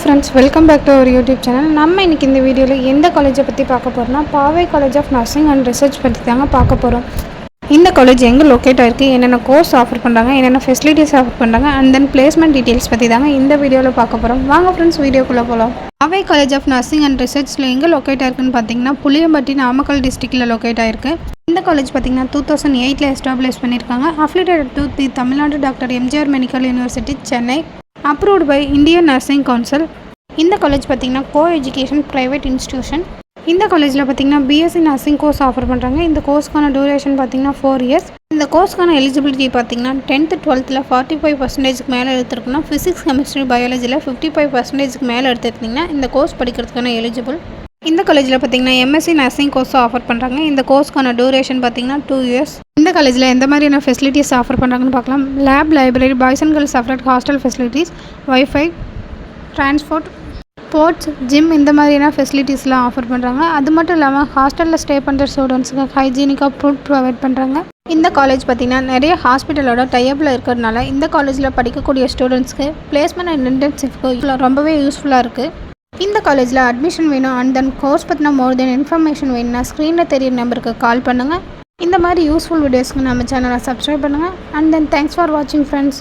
Friends, welcome back to our YouTube channel. நம்ம இன்றைக்கி இந்த வீடியோவில் எந்த காலேஜை பற்றி பார்க்க போகிறோம்னா, Paavai college of nursing and research பற்றி தாங்க பார்க்க போகிறோம். இந்த காலேஜ் எங்கே லொக்கேட் ஆகிருக்கு, என்னென்ன கோர்ஸ் ஆஃபர் பண்ணுறாங்க, என்னென்ன ஃபெசிலிட்டிஸ் ஆஃபர் பண்ணுறாங்க, அண்ட் தென் பிளேஸ்மெண்ட் டீட்டெயில்ஸ் பற்றி தாங்க இந்த வீடியோவில் பார்க்க போகிறோம். வாங்க ஃப்ரெண்ட்ஸ், வீடியோக்குள்ளே போகலாம். பாவை காலேஜ் ஆஃப் நர்சிங் அண்ட் ரிசர்ச்சில் எங்கே லொக்கேட் ஆயிருக்குன்னு பார்த்தீங்கன்னா, புளியம்பட்டி, நாமக்கல் டிஸ்ட்ரிக்டில் லொக்கேட் ஆயிருக்கு. இந்த காலேஜ் பார்த்தீங்கன்னா 2008 எஸ்டாப்ளிஷ் பண்ணியிருக்காங்க. Affiliated to the Tamil Nadu doctor MGR medical university, Chennai. Approved by Indian nursing council. இந்த காலேஜ் பார்த்திங்கன்னா கோ எஜுகேஷன் ப்ரைவேட் இன்ஸ்டியூஷன். இந்த காலேஜில் பார்த்திங்கன்னா பிஎஸ்சி நர்சிங் கோர்ஸ் ஆஃபர் பண்ணுறாங்க. இந்த கோர்ஸ்க்கான டூரேஷன் பார்த்திங்கன்னா 4 years. இந்த கோர்ஸ்க்கான எலிஜிபிலிட்டி பார்த்திங்கன்னா 10th 12th 45% மேலே எடுத்துருக்குன்னா, ஃபிசிக்ஸ் கெமிஸ்ட்ரி பயாலஜியில் 55% மேலே எடுத்துருந்தீங்கன்னா இந்த கோர்ஸ் படிக்கிறதுக்கான எலிஜிபிள். இந்த காலேஜில் பார்த்திங்கன்னா எம்எஸ்சி நர்சிங் கோர்ஸ் ஆஃபர் பண்ணுறாங்க. இந்த கோர்ஸ்க்கான டூரேஷன் பார்த்திங்கன்னா 2 years. இந்த காலேஜில் எந்த மாதிரியான ஃபெசிலிட்டிஸ் ஆஃபர் பண்ணுறாங்கன்னு பார்க்கலாம். Lab, library, boys and girls separate hostel facilities, wifi, transport, sports, gym, இந்த மாதிரியான ஃபெசிலிட்டிஸ்லாம் ஆஃபர் பண்ணுறாங்க. அது மட்டும் இல்லாமல் ஹாஸ்டலில் ஸ்டே பண்ணுற ஸ்டூடெண்ட்ஸுக்கு ஹைஜீனிக்காக ஃபுட் ப்ரொவைட் பண்ணுறாங்க. இந்த காலேஜ் பார்த்திங்கன்னா நிறைய ஹாஸ்பிட்டலோட டைப்பில் இருக்கிறதுனால இந்த காலேஜில் படிக்கக்கூடிய ஸ்டூடெண்ட்ஸ்க்கு பிளேஸ்மெண்ட் அண்ட் இன்டர்ன்ஷிப்க்கு ரொம்பவே யூஸ்ஃபுல்லாக இருக்குது. இந்த காலேஜில் அட்மிஷன் வேணும் அண்ட் தென் கோர்ஸ் பற்றின மோர் தென் இன்ஃபர்மேஷன் வேணும்னா ஸ்க்ரீனில் தெரியிற நம்பருக்கு கால் பண்ணுங்கள். இந்த மாதிரி யூஸ்ஃபுல் வீடியோஸ்க்கு நம்ம சேனலை சப்ஸ்கிரைப் பண்ணுங்கள். அண்ட் தென் தேங்க்ஸ் ஃபார் வாட்சிங் ஃப்ரெண்ட்ஸ்.